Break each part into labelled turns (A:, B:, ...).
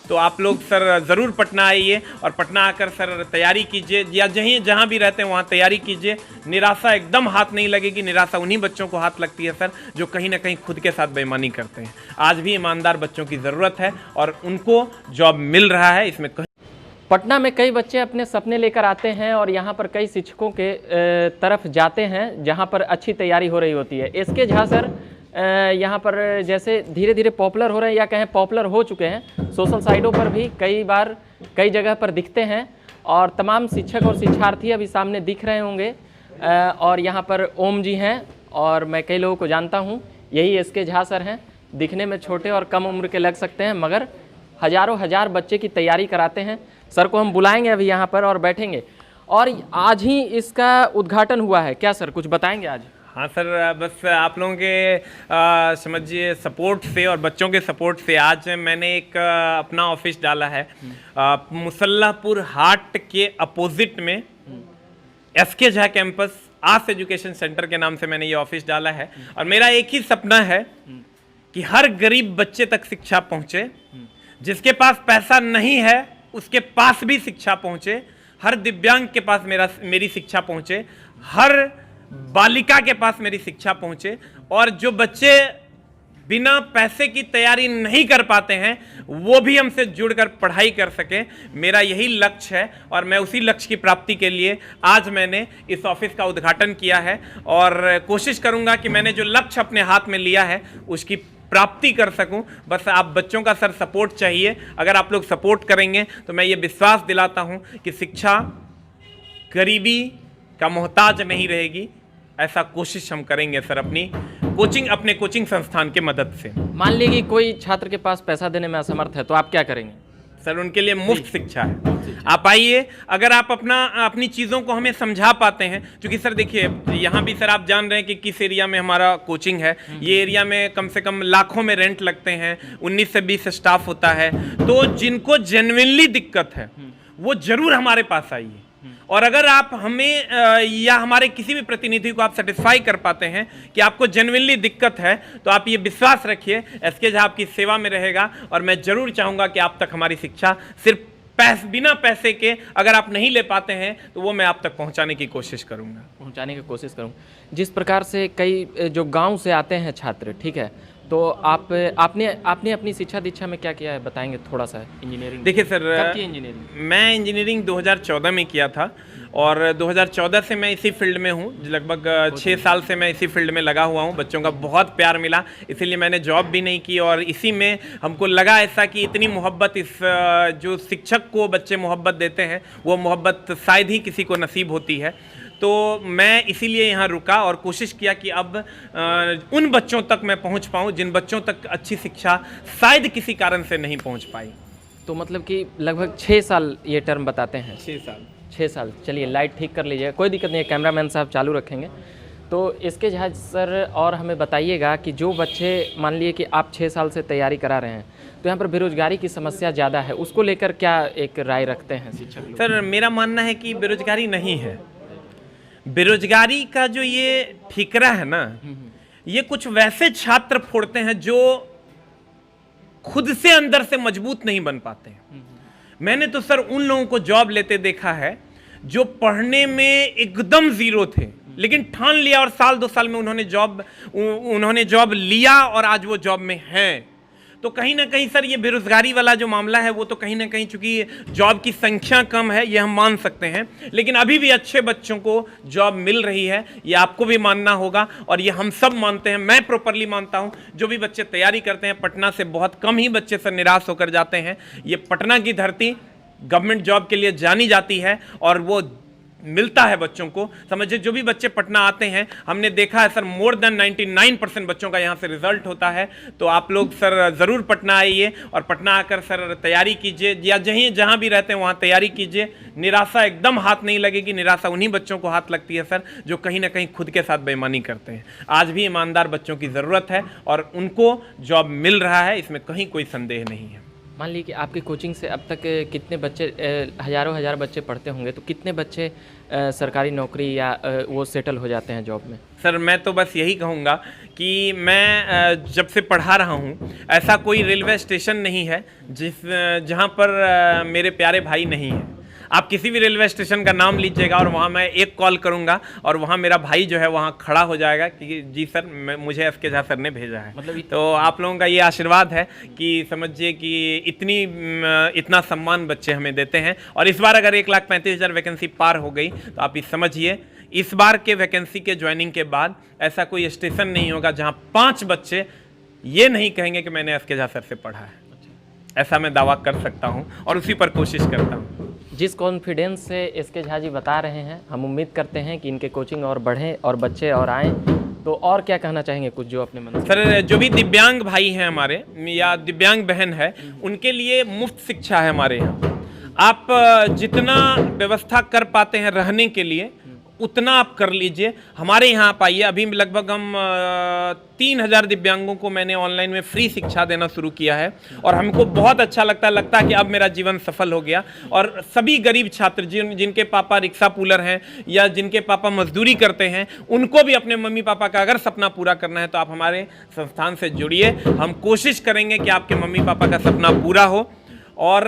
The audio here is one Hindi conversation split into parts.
A: तो आप लोग सर ज़रूर पटना आइए और पटना आकर सर तैयारी कीजिए, या जहाँ भी रहते हैं वहाँ तैयारी कीजिए। निराशा एकदम हाथ नहीं लगेगी। निराशा उन्हीं बच्चों को हाथ लगती है सर जो कहीं ना कहीं खुद के साथ बेईमानी करते हैं। आज भी ईमानदार बच्चों की ज़रूरत है और उनको जॉब मिल रहा है, इसमें
B: पटना में कई बच्चे अपने सपने लेकर आते हैं और यहाँ पर कई शिक्षकों के तरफ जाते हैं जहाँ पर अच्छी तैयारी हो रही होती है। एसके झा सर यहाँ पर जैसे धीरे धीरे पॉपुलर हो रहे हैं, या कहें पॉपुलर हो चुके हैं, सोशल साइटों पर भी कई बार कई जगह पर दिखते हैं और तमाम शिक्षक और शिक्षार्थी अभी सामने दिख रहे होंगे। और यहाँ पर ओम जी हैं और मैं कई लोगों को जानता हूँ, यही एसके झा सर हैं। दिखने में छोटे और कम उम्र के लग सकते हैं मगर हज़ारों हजार बच्चे की तैयारी कराते हैं। सर को हम बुलाएंगे अभी यहाँ पर और बैठेंगे, और आज ही इसका उद्घाटन हुआ है। क्या सर कुछ बताएंगे आज?
A: हाँ सर, बस आप लोगों के समझिए सपोर्ट से और बच्चों के सपोर्ट से आज मैंने एक अपना ऑफिस डाला है मुसल्लापुर हाट के अपोजिट में S K Jha campus arts education centre के नाम से मैंने ये ऑफिस डाला है। और मेरा एक ही सपना है कि हर गरीब बच्चे तक शिक्षा पहुँचे, जिसके पास पैसा नहीं है उसके पास भी शिक्षा पहुँचे, हर दिव्यांग के पास मेरी शिक्षा पहुँचे, हर बालिका के पास मेरी शिक्षा पहुंचे, और जो बच्चे बिना पैसे की तैयारी नहीं कर पाते हैं वो भी हमसे जुड़कर पढ़ाई कर सके। मेरा यही लक्ष्य है और मैं उसी लक्ष्य की प्राप्ति के लिए आज मैंने इस ऑफिस का उद्घाटन किया है और कोशिश करूंगा कि मैंने जो लक्ष्य अपने हाथ में लिया है उसकी प्राप्ति कर सकूं। बस आप बच्चों का सर सपोर्ट चाहिए। अगर आप लोग सपोर्ट करेंगे तो मैं ये विश्वास दिलाता हूं कि शिक्षा गरीबी का मोहताज नहीं रहेगी। ऐसा कोशिश हम करेंगे सर अपने कोचिंग संस्थान के मदद से।
B: मान लीजिए कोई छात्र के पास पैसा देने में असमर्थ है तो आप क्या करेंगे?
A: सर उनके लिए मुफ्त शिक्षा है। आप आइए, अगर आप अपनी चीज़ों को हमें समझा पाते हैं, क्योंकि सर देखिए यहाँ भी सर आप जान रहे हैं कि किस एरिया में हमारा कोचिंग है। ये एरिया में कम से कम लाखों में रेंट लगते हैं, 19 से 20 स्टाफ होता है। तो जिनको जेन्युइनली दिक्कत है वो जरूर हमारे पास आइए, और अगर आप हमें या हमारे किसी भी प्रतिनिधि को आप सेटिस्फाई कर पाते हैं कि आपको जेन्युइनली दिक्कत है तो आप ये विश्वास रखिए एसके झा आपकी सेवा में रहेगा। और मैं जरूर चाहूँगा कि आप तक हमारी शिक्षा सिर्फ बिना पैसे के अगर आप नहीं ले पाते हैं तो वो मैं आप तक पहुँचाने की कोशिश करूँगा।
B: जिस प्रकार से कई जो गाँव से आते हैं छात्र, ठीक है, तो आपने अपनी शिक्षा दीक्षा में क्या किया है बताएंगे थोड़ा सा? इंजीनियरिंग
A: देखिए सर,
B: कब की इंजीनियरिंग?
A: मैं इंजीनियरिंग 2014 में किया था और 2014 से मैं इसी फील्ड में हूँ। लगभग 6 साल से मैं इसी फील्ड में लगा हुआ हूँ। बच्चों का बहुत प्यार मिला, इसीलिए मैंने जॉब भी नहीं की, और इसी में हमको लगा ऐसा कि इतनी मोहब्बत इस जो शिक्षक को बच्चे मोहब्बत देते हैं वो मोहब्बत शायद ही किसी को नसीब होती है। तो मैं इसीलिए यहाँ रुका और कोशिश किया कि अब उन बच्चों तक मैं पहुँच पाऊँ जिन बच्चों तक अच्छी शिक्षा शायद किसी कारण से नहीं पहुँच पाई।
B: तो मतलब कि लगभग 6 साल ये टर्म बताते हैं?
A: 6
B: साल। चलिए लाइट ठीक कर लीजिए, कोई दिक्कत नहीं है, कैमरामैन साहब चालू रखेंगे। तो इसके जहाँ सर और हमें बताइएगा कि जो बच्चे मान लिए कि आप 6 साल से तैयारी करा रहे हैं तो यहाँ पर बेरोजगारी की समस्या ज़्यादा है, उसको लेकर क्या एक राय रखते हैं शिक्षक लोग?
A: सर मेरा मानना है कि बेरोजगारी नहीं है। बेरोजगारी का जो ये ठिकरा है ना, ये कुछ वैसे छात्र फोड़ते हैं जो खुद से अंदर से मजबूत नहीं बन पाते हैं। मैंने तो सर उन लोगों को जॉब लेते देखा है जो पढ़ने में एकदम जीरो थे, लेकिन ठान लिया और साल 2 साल में उन्होंने जॉब लिया और आज वो जॉब में हैं। तो कहीं ना कहीं सर ये बेरोजगारी वाला जो मामला है वो तो कहीं ना कहीं, चूंकि जॉब की संख्या कम है ये हम मान सकते हैं, लेकिन अभी भी अच्छे बच्चों को जॉब मिल रही है, ये आपको भी मानना होगा और ये हम सब मानते हैं। मैं प्रॉपरली मानता हूं। जो भी बच्चे तैयारी करते हैं, पटना से बहुत कम ही बच्चे सर निराश होकर जाते हैं। ये पटना की धरती गवर्नमेंट जॉब के लिए जानी जाती है और वो मिलता है बच्चों को। समझिए जो भी बच्चे पटना आते हैं, हमने देखा है सर मोर देन 99% बच्चों का यहाँ से रिजल्ट होता है। तो आप लोग सर ज़रूर पटना आइए और पटना आकर सर तैयारी कीजिए, या जहाँ भी रहते हैं वहाँ तैयारी कीजिए। निराशा एकदम हाथ नहीं लगेगी। निराशा उन्हीं बच्चों को हाथ लगती है सर जो कहीं ना कहीं खुद के साथ बेईमानी करते हैं। आज भी ईमानदार बच्चों की ज़रूरत है और उनको जॉब मिल रहा है, इसमें कहीं कोई संदेह नहीं है।
B: मान लीजिए कि आपकी कोचिंग से अब तक कितने बच्चे हज़ारों हज़ार बच्चे पढ़ते होंगे, तो कितने बच्चे सरकारी नौकरी या वो सेटल हो जाते हैं जॉब में?
A: सर मैं तो बस यही कहूँगा कि मैं जब से पढ़ा रहा हूँ ऐसा कोई रेलवे स्टेशन नहीं है जहाँ पर मेरे प्यारे भाई नहीं हैं। आप किसी भी रेलवे स्टेशन का नाम लीजिएगा और वहाँ मैं एक कॉल करूँगा और वहाँ मेरा भाई जो है वहाँ खड़ा हो जाएगा कि जी सर मुझे एसके झा सर ने भेजा है।
B: मतलब
A: तो आप लोगों का ये आशीर्वाद है कि समझिए कि इतना सम्मान बच्चे हमें देते हैं। और इस बार अगर 1,35,000 वैकेंसी पार हो गई तो आप इस समझिए इस बार के वैकेंसी के ज्वाइनिंग के बाद ऐसा कोई स्टेशन नहीं होगा जहाँ 5 बच्चे ये नहीं कहेंगे कि मैंने एसके झा सर से पढ़ा है। ऐसा मैं दावा कर सकता हूँ और उसी पर कोशिश करता हूँ।
B: जिस कॉन्फिडेंस से एसके झा जी बता रहे हैं, हम उम्मीद करते हैं कि इनके कोचिंग और बढ़ें और बच्चे और आएँ। तो और क्या कहना चाहेंगे कुछ जो अपने मन से?
A: सर जो भी दिव्यांग भाई हैं हमारे या दिव्यांग बहन है उनके लिए मुफ्त शिक्षा है हमारे यहाँ। आप जितना व्यवस्था कर पाते हैं रहने के लिए उतना आप कर लीजिए। हमारे यहाँ आप आइए। अभी लगभग हम 3,000 दिव्यांगों को मैंने ऑनलाइन में फ्री शिक्षा देना शुरू किया है और हमको बहुत अच्छा लगता है कि अब मेरा जीवन सफल हो गया। और सभी गरीब छात्र जिनके पापा रिक्शा पुलर हैं या जिनके पापा मजदूरी करते हैं उनको भी अपने मम्मी पापा का अगर सपना पूरा करना है तो आप हमारे संस्थान से जुड़िए। हम कोशिश करेंगे कि आपके मम्मी पापा का सपना पूरा हो। और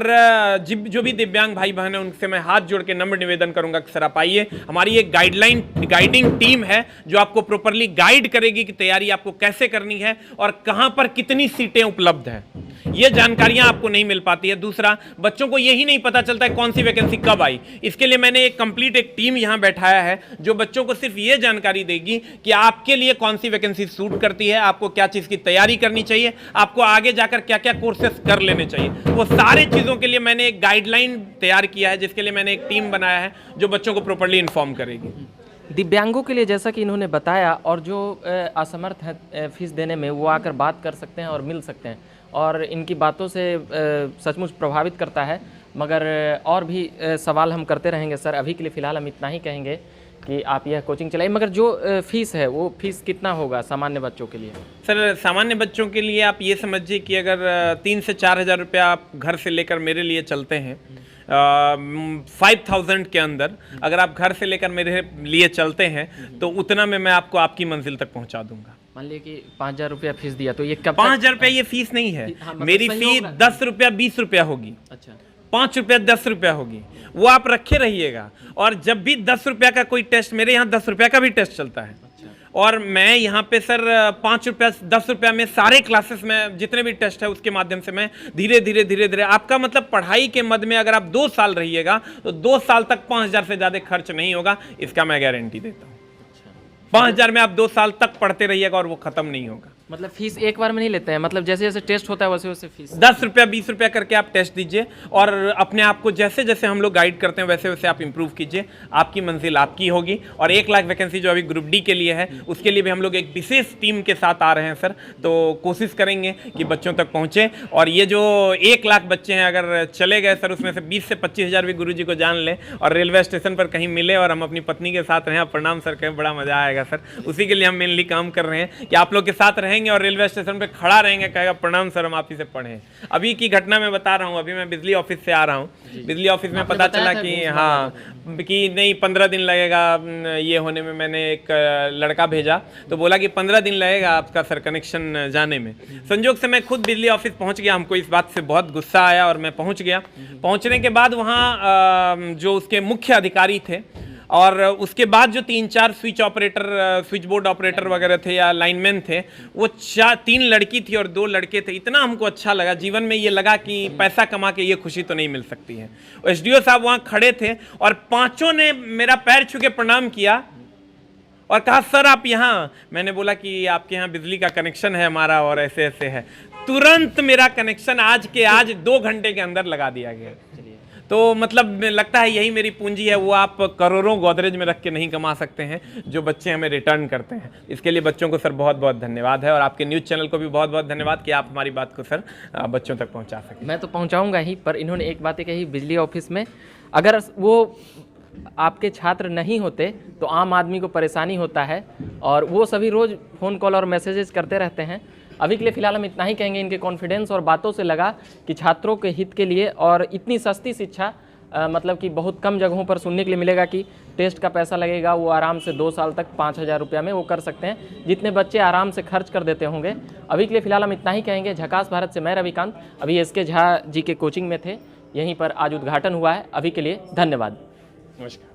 A: जो भी दिव्यांग भाई बहन है उनसे मैं हाथ जोड़ के नम्र निवेदन करूंगा कि सर आप आइए। हमारी एक गाइडिंग टीम है जो आपको प्रॉपरली गाइड करेगी कि तैयारी आपको कैसे करनी है और कहां पर कितनी सीटें उपलब्ध हैं। ये जानकारियां आपको नहीं मिल पाती है। दूसरा, बच्चों को यही नहीं पता चलता है कौन सी वैकेंसी कब आई। इसके लिए मैंने एक टीम यहां बैठाया है जो बच्चों को सिर्फ ये जानकारी देगी कि आपके लिए कौन सी वैकेंसी सूट करती है, आपको क्या चीज की तैयारी करनी चाहिए, आपको आगे जाकर क्या क्या कोर्सेस कर लेने चाहिए। वो सारे चीजों के लिए मैंने एक गाइडलाइन तैयार किया है जिसके लिए मैंने एक टीम बनाया है जो बच्चों को प्रॉपर्ली इन्फॉर्म करेगी।
B: दिव्यांगों के लिए जैसा कि इन्होंने बताया, और जो असमर्थ है फीस देने में, वो आकर बात कर सकते हैं और मिल सकते हैं। और इनकी बातों से सचमुच प्रभावित करता है। मगर और भी सवाल हम करते रहेंगे सर। अभी के लिए फ़िलहाल हम इतना ही कहेंगे कि आप यह कोचिंग चलाइए। मगर जो फीस है वो फीस कितना होगा सामान्य बच्चों के लिए?
A: सर सामान्य बच्चों के लिए आप ये समझिए कि अगर 3 से 4 हज़ार रुपया आप घर से लेकर मेरे लिए चलते हैं 5,000 के अंदर अगर आप घर से लेकर मेरे लिए चलते हैं तो उतना में मैं आपको आपकी मंजिल तक पहुंचा दूंगा।
B: मान लिया कि 5,000 रुपया फीस दिया तो ये कब
A: 5,000 रुपया ये फीस नहीं है।
B: हाँ, मतलब
A: मेरी फीस 10 रुपया 20 रुपया होगी।
B: अच्छा,
A: 5 रुपया 10 रुपया होगी। वो आप रखे रहिएगा। और जब भी 10 रुपया का कोई टेस्ट, मेरे यहाँ 10 रुपया का भी टेस्ट चलता है। और मैं यहाँ पे सर 5 रुपया 10 रुपया में सारे क्लासेस में जितने भी टेस्ट है उसके माध्यम से मैं धीरे धीरे आपका मतलब पढ़ाई के मद में अगर आप 2 साल रहिएगा तो 2 साल तक 5,000 से ज़्यादा खर्च नहीं होगा। इसका मैं गारंटी देता हूँ। 5,000 में आप 2 साल तक पढ़ते रहिएगा और वो खत्म नहीं होगा।
B: मतलब फीस एक बार में नहीं लेते हैं, मतलब जैसे जैसे टेस्ट होता है वैसे वैसे फीस
A: 10 रुपया 20 रुपया करके आप टेस्ट दीजिए और अपने आप को जैसे जैसे हम लोग गाइड करते हैं वैसे वैसे आप इंप्रूव कीजिए। आपकी मंजिल आपकी होगी। और 1 लाख वैकेंसी जो अभी ग्रुप डी के लिए है उसके लिए भी हम लोग एक विशेष टीम के साथ आ रहे हैं सर। तो कोशिश करेंगे कि बच्चों तक पहुँचे। और ये जो 1 लाख बच्चे हैं अगर चले गए सर उसमें से 20 से 25 हज़ार भी गुरु जी को जान लें और रेलवे स्टेशन पर कहीं मिले और हम अपनी पत्नी के साथ रहें, प्रणाम सर कहें, बड़ा मज़ा आएगा सर। उसी के लिए हम मेनली काम कर रहे हैं कि आप लोग के साथ रहेंगे और रेलवे स्टेशन पे खड़ा रहेंगे, कहेगा प्रणाम सर हम आप ही से पढ़े। अभी की घटना मैं बता रहा हूँ। अभी मैं बिजली ऑफिस से आ रहा हूँ। बिजली ऑफिस में पता चला कि हाँ कि नहीं 15 दिन लगेगा ये होने में। मैंने एक लड़का भेजा तो बोला कि 15 दिन लगेगा आपका सर कनेक्शन जाने में। संजोग से मैं खुद बिजली ऑफिस पहुँच गया। हमको इस बात से बहुत गुस्सा आया और मैं पहुँच गया। पहुँचने के बाद वहाँ जो उसके मुख्य अधिकारी थे और उसके बाद जो 3-4 स्विच बोर्ड ऑपरेटर वगैरह थे या लाइनमैन थे, वो 3 लड़की थी और 2 लड़के थे। इतना हमको अच्छा लगा। जीवन में ये लगा कि पैसा कमा के ये खुशी तो नहीं मिल सकती है। एसडीओ साहब वहाँ खड़े थे और 5 ने मेरा पैर छू के प्रणाम किया और कहा सर आप यहाँ। मैंने बोला कि आपके यहाँ बिजली का कनेक्शन है हमारा और ऐसे ऐसे है। तुरंत मेरा कनेक्शन आज के आज 2 घंटे के अंदर लगा दिया गया। तो मतलब लगता है यही मेरी पूंजी है। वो आप करोड़ों गोदरेज में रख के नहीं कमा सकते हैं जो बच्चे हमें रिटर्न करते हैं। इसके लिए बच्चों को सर बहुत बहुत धन्यवाद है और आपके न्यूज़ चैनल को भी बहुत बहुत धन्यवाद कि आप हमारी बात को सर बच्चों तक पहुंचा सकें।
B: मैं तो पहुंचाऊंगा ही, पर इन्होंने एक बात कही बिजली ऑफिस में अगर वो आपके छात्र नहीं होते तो आम आदमी को परेशानी होता है और वो सभी रोज़ फ़ोन कॉल और मैसेजेस करते रहते हैं। अभी के लिए फिलहाल हम इतना ही कहेंगे। इनके कॉन्फिडेंस और बातों से लगा कि छात्रों के हित के लिए और इतनी सस्ती शिक्षा मतलब कि बहुत कम जगहों पर सुनने के लिए मिलेगा कि टेस्ट का पैसा लगेगा, वो आराम से 2 साल तक 5,000 रुपया में वो कर सकते हैं, जितने बच्चे आराम से खर्च कर देते होंगे। अभी के लिए फिलहाल हम इतना ही कहेंगे। झकास भारत से मैं रविकांत अभी एसके झा जी के कोचिंग में थे, यहीं पर आज उद्घाटन हुआ है। अभी के लिए धन्यवाद।
A: नमस्कार।